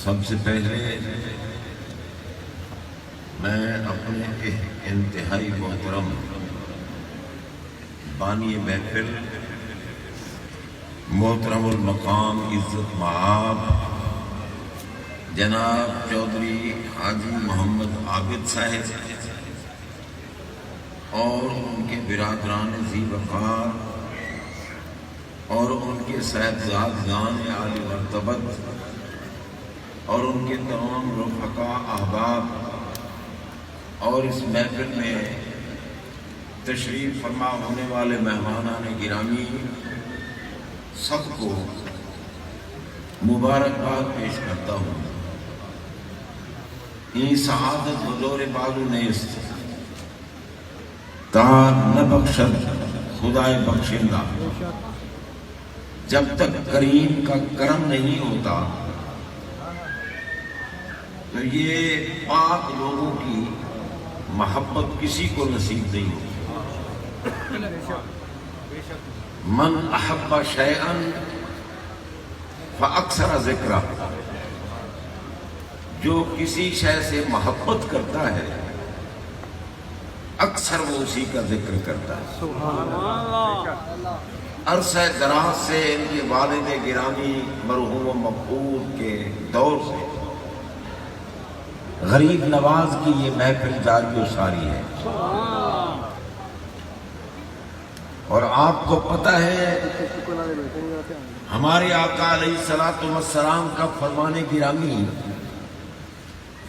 سب سے پہلے میں اپنے انتہائی محترم بانی محفل محترم المقام عزت مآب جناب چودھری حاجی محمد عابد صاحب اور ان کے برادران ذی وقار اور ان کے صاحبزادگان عالی مرتبت اور ان کے تمام رفقا احباب اور اس محفل میں تشریف فرما ہونے والے مہمانان گرامی سب کو مبارکباد پیش کرتا ہوں۔ این سعادت حضور بالو نیست تا نہ بخشد خدائے بخشندہ، جب تک کریم کا کرم نہیں ہوتا تو یہ پاک لوگوں کی محبت کسی کو نصیب نہیں ہوتی۔ من احب شیئا فاکثر ذکرہ، جو کسی شے سے محبت کرتا ہے اکثر وہ اسی کا ذکر کرتا ہے۔ سبحان اللہ۔ عرصہ دراز سے ان کے والد گرامی مرحوم و مقبول کے دور سے غریب نواز کی یہ محفل جاری و ساری ہے، اور آپ کو پتہ ہے ہمارے آقا علیہ الصلوۃ والسلام کا فرمان گرامی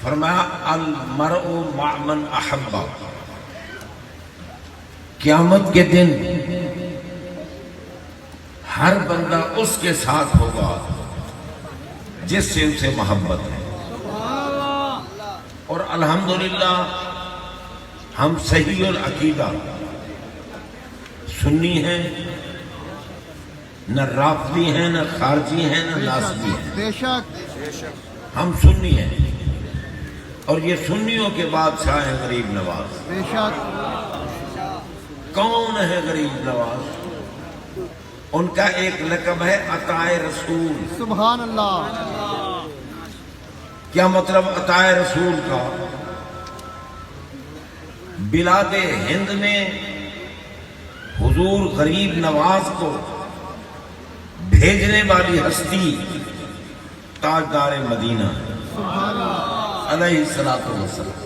فرمایا المرء مع من احب، قیامت کے دن ہر بندہ اس کے ساتھ ہوگا جس سے اسے محبت ہے، اور الحمدللہ ہم صحیح العقیدہ سنی ہیں، نہ رافضی ہیں، نہ خارجی ہیں، نہ ناسبی ہیں، بے شک ہم سنی ہیں، اور یہ سنیوں کے بادشاہ ہیں غریب نواز۔ بے شک۔ کون ہے غریب نواز؟ ان کا ایک لقب ہے عطائے رسول۔ سبحان اللہ۔ کیا مطلب عطائے رسول کا؟ بلاد ہند میں حضور غریب نواز کو بھیجنے والی ہستی تاجدار مدینہ علیہ الصلوۃ والسلام۔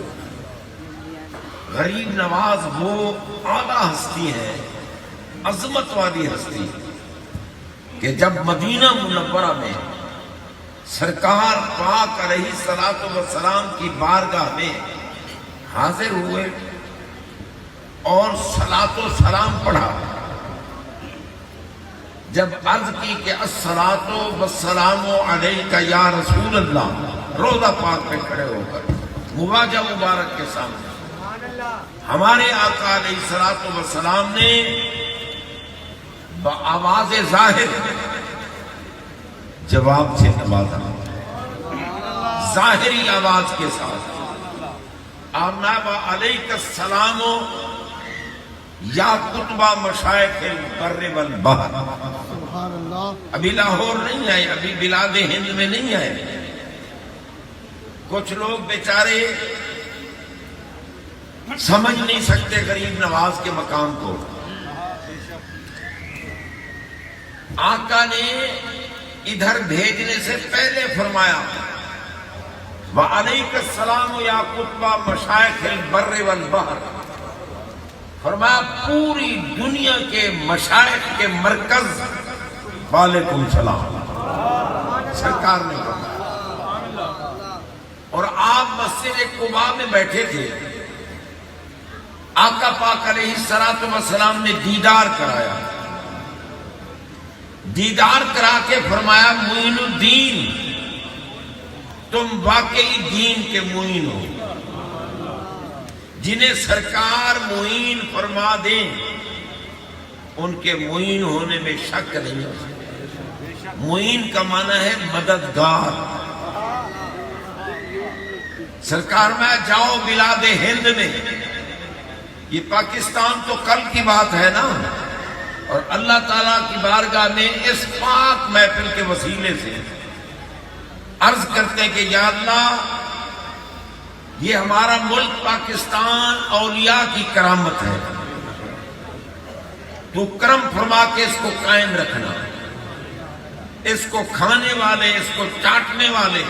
غریب نواز وہ اعلیٰ ہستی ہے، عظمت والی ہستی، کہ جب مدینہ منورہ میں سرکار پاک علیہ الصلوۃ والسلام کی بارگاہ میں حاضر ہوئے اور صلاۃ و سلام پڑھا، جب عرض کی کہ الصلاۃ والسلام علیک یا رسول اللہ، روضہ پاک پہ کھڑے ہو کر مواجہ مبارک کے سامنے ہمارے آقا علیہ الصلوۃ والسلام نے بآواز ظاہر جواب سے نوازا، ظاہری آواز کے ساتھ، آمنا علیک السلام یا کتبہ مشائخ البر والبحر۔ سبحان اللہ۔ ابھی لاہور نہیں آئے، ابھی بلاد ہند میں نہیں آئے۔ کچھ لوگ بیچارے سمجھ نہیں سکتے غریب نواز کے مقام کو۔ آقا نے ادھر بھیجنے سے پہلے فرمایا وعلیک السلام یا کتبہ مشائخ البر والبحر، فرمایا پوری دنیا کے مشائخ کے مرکز وعلیکم السلام، سرکار نے فرمایا۔ اور آپ مسجد قباء میں بیٹھے تھے، آقا پاک علیہ الصلوۃ والسلام نے دیدار کرایا، دیدار کرا کے فرمایا معین الدین، تم واقعی دین کے معین ہو۔ جنہیں سرکار معین فرما دیں ان کے معین ہونے میں شک نہیں ہو سکتا۔ معین کا معنی ہے مددگار۔ سرکار میں جاؤ بلاد ہند میں، یہ پاکستان تو کل کی بات ہے نا، اور اللہ تعالیٰ کی بارگاہ میں اس پاک محفل کے وسیلے سے عرض کرتے کہ یا اللہ یہ ہمارا ملک پاکستان اولیاء کی کرامت ہے، تو کرم فرما کے اس کو قائم رکھنا، اس کو کھانے والے، اس کو چاٹنے والے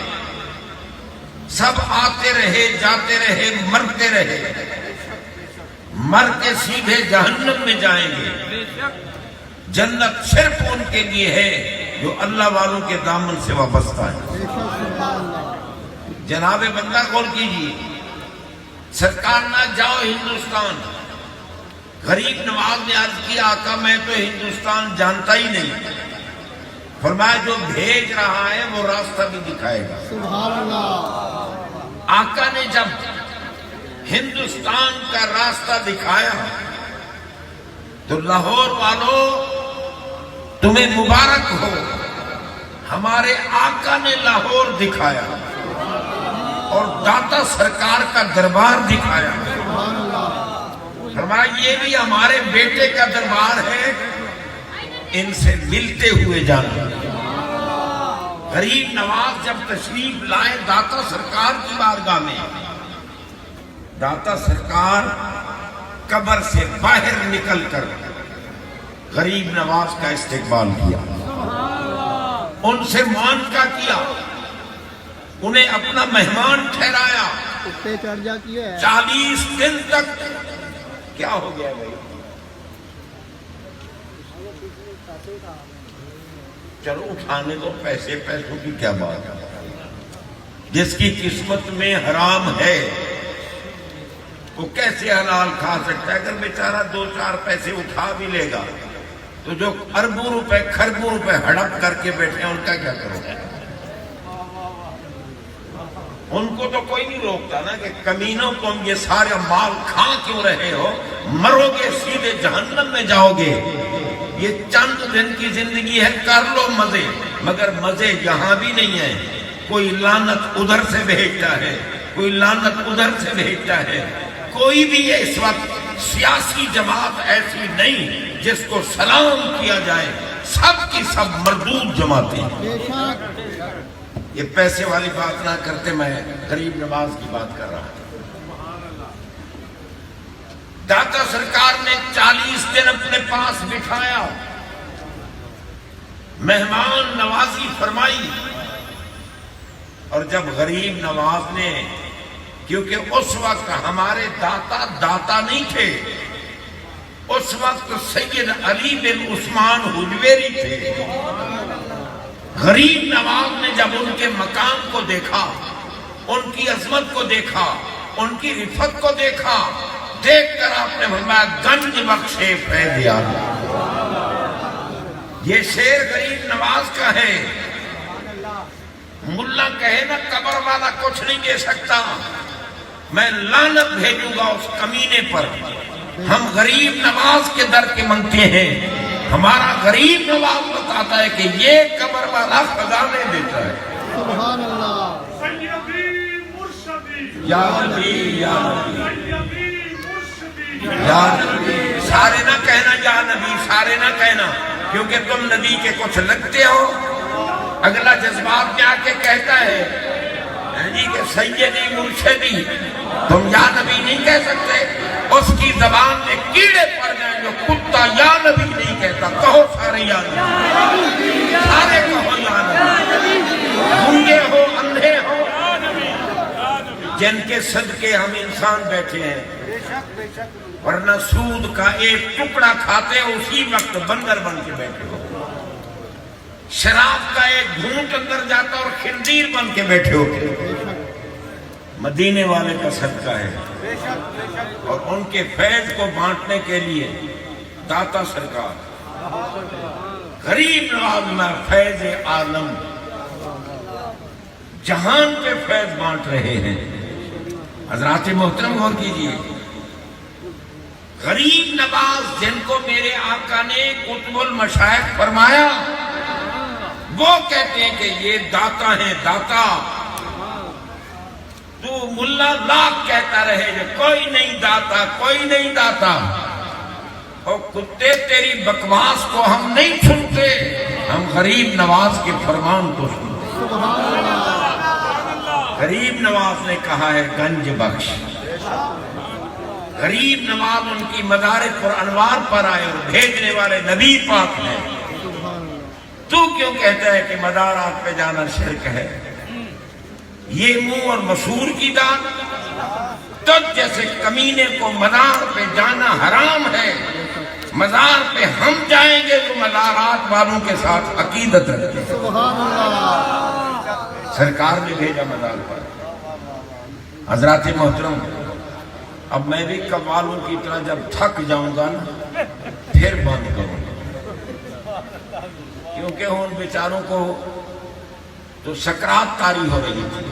سب آتے رہے، جاتے رہے، مرتے رہے، مر کے سیدھے جہنم میں جائیں گے، جنت صرف ان کے لیے ہے جو اللہ والوں کے دامن سے وابستہ ہے۔ جناب بندہ غور کیجیے، سرکار نہ جاؤ ہندوستان، غریب نواز نے عرض کیا آقا میں تو ہندوستان جانتا ہی نہیں، فرمایا جو بھیج رہا ہے وہ راستہ بھی دکھائے گا۔ سبحان اللہ۔ آقا نے جب ہندوستان کا راستہ دکھایا تو لاہور والوں تمہیں مبارک ہو، ہمارے آقا نے لاہور دکھایا اور داتا سرکار کا دربار دکھایا۔ سبحان اللہ۔ فرمایا یہ بھی ہمارے بیٹے کا دربار ہے، ان سے ملتے ہوئے جانا۔ غریب نواز جب تشریف لائے داتا سرکار کی بارگاہ میں، داتا سرکار قبر سے باہر نکل کر غریب نواز کا استقبال کیا، ان سے معانقہ کیا، انہیں اپنا مہمان ٹھہرایا۔ اس پہ چڑھ جاتی ہے 40 دن تک کیا ہو گیا بھائی؟ چلو اٹھانے دو، پیسوں کی کیا بات ہے، جس کی قسمت میں حرام ہے وہ کیسے حلال کھا سکتا ہے؟ اگر بیچارہ 2-4 پیسے اٹھا بھی لے گا تو جو اربوں روپے خربوں روپے ہڑپ کر کے بیٹھے ہیں ان کا کیا کرو گے؟ ان کو تو کوئی نہیں روکتا نا کہ کمینوں تم یہ سارے مال کھا کیوں رہے ہو، مرو گے سیدھے جہنم میں جاؤ گے، یہ چند دن کی زندگی ہے، کر لو مزے، مگر مزے یہاں بھی نہیں ہیں، کوئی لعنت ادھر سے بھیجتا ہے، کوئی لعنت ادھر سے بھیجتا ہے، کوئی بھی اس وقت سیاسی جماعت ایسی نہیں جس کو سلام کیا جائے، سب کی سب مردود جماعتیں۔ بے شک۔ یہ پیسے والی بات نہ کرتے، میں غریب نواز کی بات کر رہا ہوں۔ داتا سرکار نے 40 دن اپنے پاس بٹھایا، مہمان نوازی فرمائی، اور جب غریب نواز نے، کیونکہ اس وقت ہمارے داتا نہیں تھے، اس وقت سید علی بن عثمان حجویری تھے، غریب نواز نے جب ان کے مقام کو دیکھا، ان کی عظمت کو دیکھا، ان کی رفت کو دیکھا، دیکھ کر آپ نے فرمایا گنج بخشے فیض یار۔ یہ شعر غریب نواز کا ہے، ملا کہے نا قبر والا کچھ نہیں دے سکتا، میں لعنت بھیجوں گا اس کمینے پر۔ ہم غریب نواز کے در کے منگتے ہیں، ہمارا غریب نواز بتاتا ہے کہ یہ قبر والا خزانے دیتا ہے۔ سبحان اللہ۔ یا نبی یا نبی یا نبی، سارے نہ کہنا یا نبی، سارے نہ کہنا، کیونکہ تم نبی کے کچھ لگتے ہو۔ اگلا جذبات میں آ کے کہتا ہے جی کہ سیدی مرشدی، تم یا نبی نہیں کہہ سکتے، اس کی زبان میں کیڑے پڑ جائیں جو کتا یا نبی نہیں کہتا۔ کہو سارے یا نبی، سارے کہو یا نبی، گونگے ہو اندھے ہو، جن کے صدقے ہم انسان بیٹھے ہیں، ورنہ سود کا ایک ٹکڑا کھاتے ہو اسی وقت بندر بن کے بیٹھے ہو، شراب کا ایک گھونٹ اندر جاتا اور خنزیر بن کے بیٹھے ہو۔ مدینے والے کا صدقہ ہے، اور ان کے فیض کو بانٹنے کے لیے داتا سرکار غریب نواز میں فیض عالم جہان کے فیض بانٹ رہے ہیں۔ حضرات محترم غور کیجیے، غریب نواز جن کو میرے آقا نے قطب المشائخ فرمایا، وہ کہتے ہیں کہ یہ داتا ہیں، داتا۔ تو ملا لاکھ کہتا رہے جو کوئی نہیں داتا، کوئی نہیں داتا، اور کتے تیری بکواس کو ہم نہیں سنتے، ہم غریب نواز کے فرمان کو سنتے۔ سبحان اللہ۔ غریب نواز نے کہا ہے گنج بخش. غریب نواز ان کی مدارک اور انوار پر آئے اور بھیجنے والے نبی پاک ہیں. تو کیوں کہتا ہے کہ مزارات پہ جانا شرک ہے؟ یہ منہ اور مسور کی داد. تجھ جیسے کمینے کو مزار پہ جانا حرام ہے. مزار پہ ہم جائیں گے تو مزارات والوں کے ساتھ عقیدت رکھیں. سبحان اللہ. سرکار نے بھیجا مزار پر. حضرات محترم، اب میں بھی قوالوں کی طرح جب تھک جاؤں گا نا پھر بند کروں گا، کیونکہ ان بیچاروں کو تو سکرات طاری ہو رہی تھی.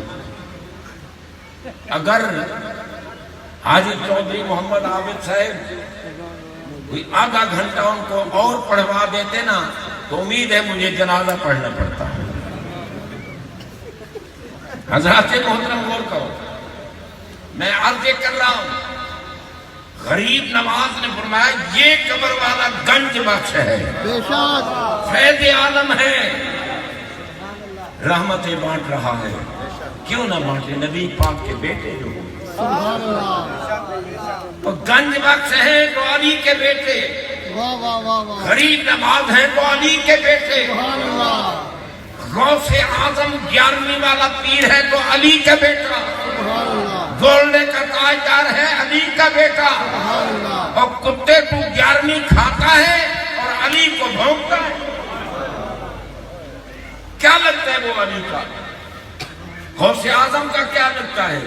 اگر حاجی چودھری محمد عابد صاحب کوئی آدھا گھنٹہ ان کو اور پڑھوا دیتے نا تو امید ہے مجھے جنازہ پڑھنا پڑتا. حضرات محترم غور کرو، میں عرض کر رہا ہوں، غریب نواز نے فرمایا یہ قبر والا گنج بخش ہے، بے شک فیض عالم ہے، رحمتیں بانٹ رہا ہے. کیوں نہ بانٹے؟ نبی پاک کے بیٹے جو سبحان اللہ. تو گنج بخش ہیں تو علی کے بیٹے، واہ واہ واہ واہ. غریب نواز ہیں تو علی کے بیٹے، سبحان اللہ. غوث اعظم 11ویں والا پیر ہے تو علی کا بیٹا، سبحان اللہ. گولڈے کا تاجدار ہے علی کا بیٹا. سبحان اللہ. اور کتے تو 11ویں کھاتا ہے اور علی کو بھونکتا ہے. کیا لگتا ہے وہ علی کا؟ غوث اعظم کا کیا لگتا ہے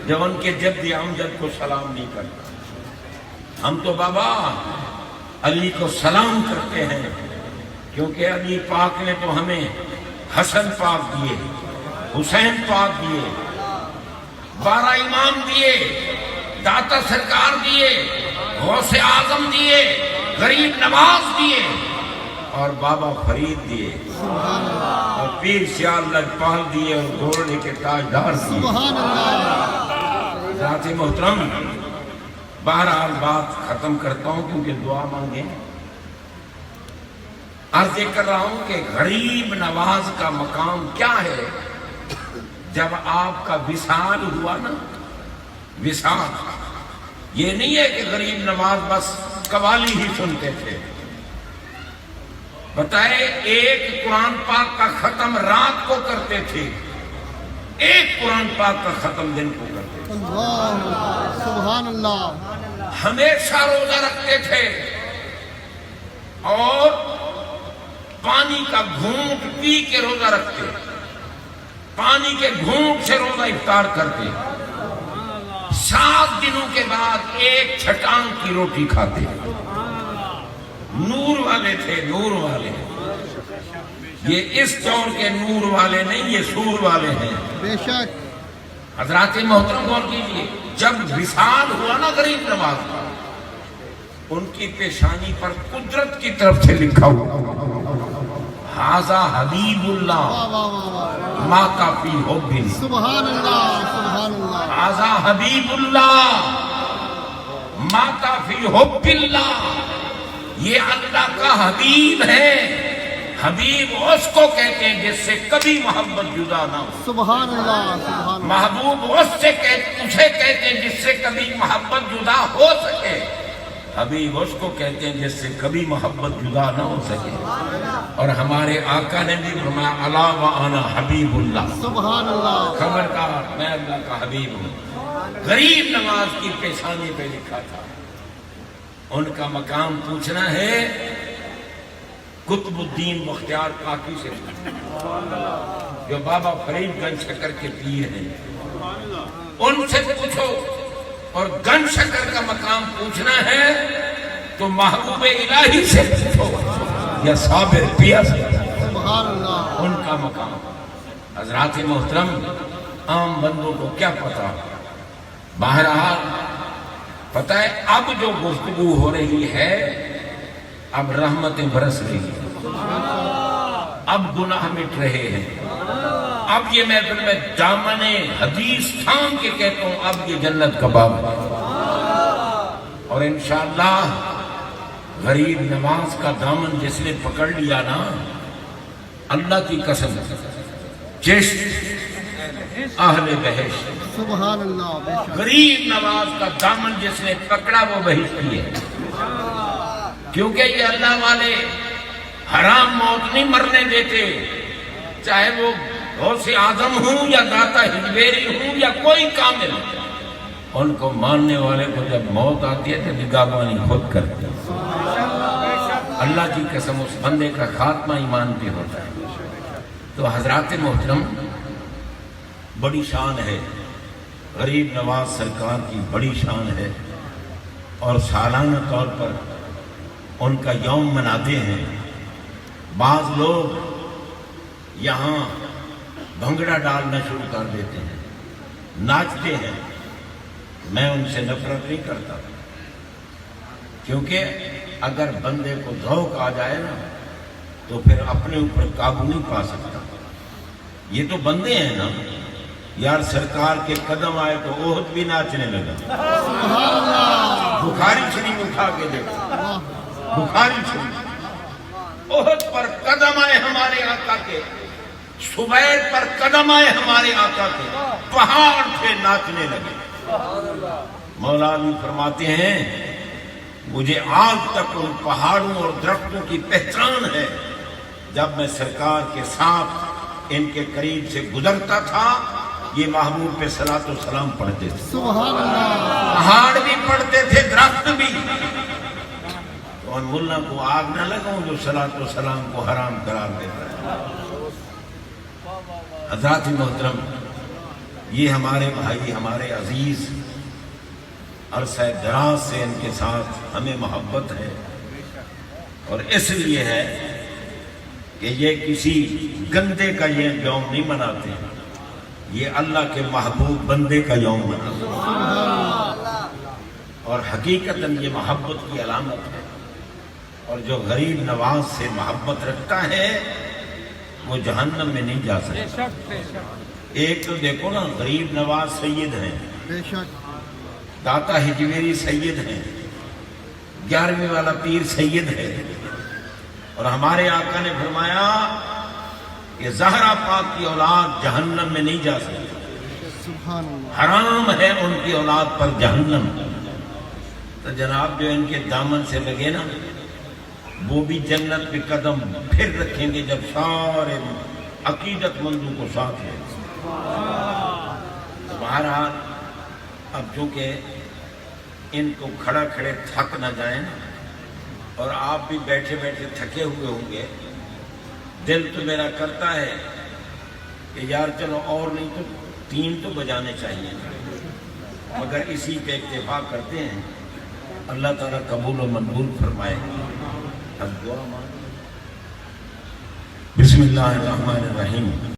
جب ان کے جد امجد کو سلام نہیں کرتا؟ ہم تو بابا علی کو سلام کرتے ہیں، کیونکہ علی پاک نے تو ہمیں حسن پاک دیے، حسین پاک دیے، 12 امام دیے، داتا سرکار دیے، غوث اعظم دیے، غریب نواز دیے، اور بابا فرید دیے، اور پیر سیال لجپال دیے، اور گھوڑے کے تاجدار دیے. سبحان اللہ. ذات محترم، بہرحال بات ختم کرتا ہوں کیونکہ دعا مانگیں. عرض کر رہا ہوں کہ غریب نواز کا مقام کیا ہے. جب آپ کا وصال ہوا نا، وصال، یہ نہیں ہے کہ غریب نواز بس قوالی ہی سنتے تھے. بتائے ایک قرآن پاک کا ختم رات کو کرتے تھے، ایک قرآن پاک کا ختم دن کو کرتے تھے. اللہ. سبحان اللہ. ہمیشہ روزہ رکھتے تھے اور پانی کا گھونٹ پی کے روزہ رکھتے، پانی کے گھونٹ سے روزہ افطار کرتے. 7 دنوں کے بعد ایک چھٹان کی روٹی کھاتے. نور والے تھے، نور والے. یہ اس دور کے نور والے نہیں، یہ سور والے ہیں. بے شک. حضرات محترم غور کیجیے، جب وصال ہوا نا غریب نواز کا، ان کی پیشانی پر قدرت کی طرف سے لکھا ہوا ھذا حبیب اللہ واہ واہ واہ واہ. مات فی حب. سبحان اللہ. سبحان اللہ. ھذا حبیب اللہ مات فی حب اللہ. یہ اللہ کا حبیب ہے. حبیب اس کو کہتے ہیں جس سے کبھی محبت جدا نہ ہو. سبحان اللہ. سبحان اللہ. محبوب اسے کہتے ہیں جس سے کبھی محبت جدا ہو سکے. حبیب اس کو کہتے ہیں جس سے کبھی محبت جدا نہ ہو سکے. اور ہمارے آقا نے بھی فرمایا الا وانا حبیب اللہ. سبحان اللہ. خبردار میں اللہ کا حبیب ہوں. غریب نواز کی پیشانی پہ لکھا تھا. ان کا مقام پوچھنا ہے قطب الدین بختیار کاکی سے، جو بابا فرید گنج شکر کے پیر ہیں. ان سے پوچھو. اور گنج شکر کا مقام پوچھنا ہے تو محبوب الہی سے پوچھو یا صابر پیا سے. سبحان اللہ. ان کا مقام. حضرات محترم، عام بندوں کو کیا پتا. بہرحال پتہ ہے اب جو گفتگو ہو رہی ہے، اب رحمتیں برس رہی ہیں، اب گناہ مٹ رہے ہیں. اب یہ محفل میں دامن حدیث تھام کے کہتا ہوں اب یہ جنت کا باب ہے. اور انشاءاللہ غریب نواز کا دامن جس نے پکڑ لیا نا، اللہ کی قسم، چشت اہل بہشت. سبحان اللہ. بے شک. غریب نواز کا دامن جس نے پکڑا وہ بہشتی ہے. کیونکہ یہ اللہ والے حرام موت نہیں مرنے دیتے، چاہے وہ غوث اعظم ہوں یا داتا ہجویری ہوں یا کوئی کامل. ان کو ماننے والے کو جب موت آتی ہے تو نگہبانی خود کرتے ہیں. اللہ کی قسم اس بندے کا خاتمہ ایمان پہ ہوتا ہے. تو حضرات محترم، بڑی شان ہے، غریب نواز سرکار کی بڑی شان ہے، اور سالانہ طور پر ان کا یوم مناتے ہیں. بعض لوگ یہاں بھنگڑا ڈالنا شروع کر دیتے ہیں، ناچتے ہیں. میں ان سے نفرت نہیں کرتا، کیونکہ اگر بندے کو ذوق آ جائے نا تو پھر اپنے اوپر قابو نہیں پا سکتا. یہ تو بندے ہیں نا یار. سرکار کے قدم آئے تو احد بھی ناچنے لگا. سبحان اللہ. بخاری شریف اٹھا کے دیکھو، بخاری شریف. احد پر قدم آئے ہمارے آقا کے، سبیر پر قدم آئے ہمارے آقا کے، پہاڑ سے ناچنے لگے. مولا علی فرماتے ہیں مجھے آج تک ان پہاڑوں اور درختوں کی پہچان ہے. جب میں سرکار کے ساتھ ان کے قریب سے گزرتا تھا یہ محبوب پہ صلاۃ و سلام پڑھتے تھے. سبحان اللہ. پہاڑ بھی پڑھتے تھے، درخت بھی. تو ان ملا کو آگ نہ لگاؤں جو صلاۃ و سلام کو حرام قرار دیتا ہے. حضرات محترم، یہ ہمارے بھائی، ہمارے عزیز، عرصہ دراز سے ان کے ساتھ ہمیں محبت ہے، اور اس لیے ہے کہ یہ کسی گندے کا یہ یوم نہیں مناتے، یہ اللہ کے محبوب بندے کا یوم مناتے ہیں. اور حقیقتاً یہ محبت کی علامت ہے. اور جو غریب نواز سے محبت رکھتا ہے وہ جہنم میں نہیں جا سکتا. ایک تو دیکھو نا، غریب نواز سید ہیں، بے شک. داتا ہجویری سید ہیں، 11ویں والا پیر سید ہے. اور ہمارے آقا نے فرمایا کہ زہرا پاک کی اولاد جہنم میں نہیں جا سکتی، سبحان اللہ. حرام ہے ان کی اولاد پر جہنم. تو جناب جو ان کے دامن سے لگے نا وہ بھی جنت پہ قدم پھر رکھیں گے جب سارے عقیدت مندوں کو ساتھ لیں. بہرحال اب چونکہ ان کو کھڑا کھڑے تھک نہ جائیں، اور آپ بھی بیٹھے بیٹھے تھکے ہوئے ہوں گے، دل تو میرا کرتا ہے کہ یار چلو اور نہیں تو 3 تو بجانے چاہیے، مگر اسی پہ اکتفا کرتے ہیں. اللہ تعالیٰ قبول و منظور فرمائے. اب دعا مانگیں. بسم اللہ الرحمن الرحیم.